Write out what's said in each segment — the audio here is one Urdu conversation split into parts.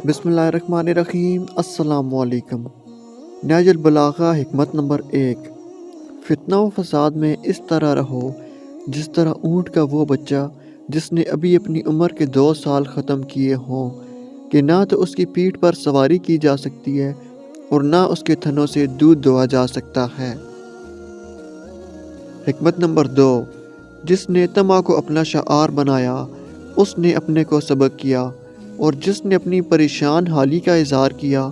بسم اللہ الرحمن الرحیم۔ السلام علیکم۔ نہج البلاغہ حکمت نمبر 1۔ فتنہ و فساد میں اس طرح رہو جس طرح اونٹ کا وہ بچہ جس نے ابھی اپنی عمر کے 2 سال ختم کیے ہوں کہ نہ تو اس کی پیٹھ پر سواری کی جا سکتی ہے اور نہ اس کے تھنوں سے دودھ دھوا جا سکتا ہے۔ حکمت نمبر 2۔ جس نے طمع کو اپنا شعار بنایا اس نے اپنے کو سبق کیا، اور جس نے اپنی پریشان حالی کا اظہار کیا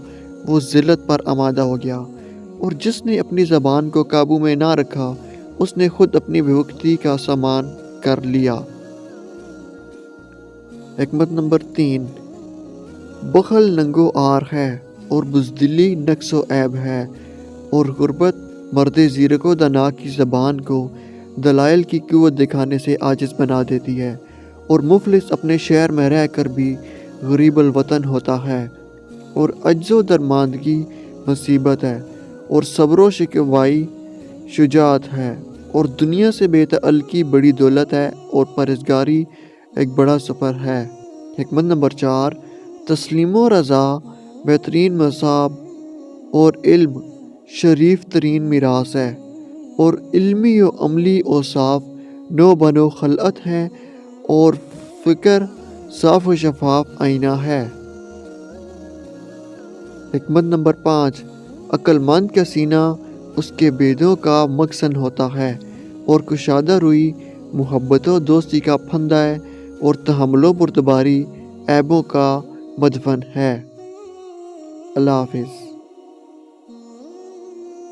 وہ ذلت پر آمادہ ہو گیا، اور جس نے اپنی زبان کو قابو میں نہ رکھا اس نے خود اپنی بے وقتی کا سامان کر لیا۔ حکمت نمبر 3۔ بخل ننگو آر ہے اور بزدلی نقص و عیب ہے، اور غربت مرد زیرک و دانا کی زبان کو دلائل کی قوت دکھانے سے عاجز بنا دیتی ہے، اور مفلس اپنے شہر میں رہ کر بھی غریب الوطن ہوتا ہے، اور عجز و درماندگی مصیبت ہے، اور صبر و شکوائی شجاعت ہے، اور دنیا سے بے تعلقی بڑی دولت ہے، اور پرہیزگاری ایک بڑا سفر ہے۔ حکمت نمبر 4۔ تسلیم و رضا بہترین مذہب اور علم شریف ترین میراث ہے، اور علمی و عملی اوصاف نو بنو خلعت ہے، اور فکر صاف و شفاف آئینہ ہے۔ حکمت نمبر 5۔ عقل مند کا سینہ اس کے بیدوں کا مخزن ہوتا ہے، اور کشادہ روئی محبت و دوستی کا پھندہ ہے، اور تحمل و بردباری عیبوں کا مدفن ہے۔ اللہ حافظ۔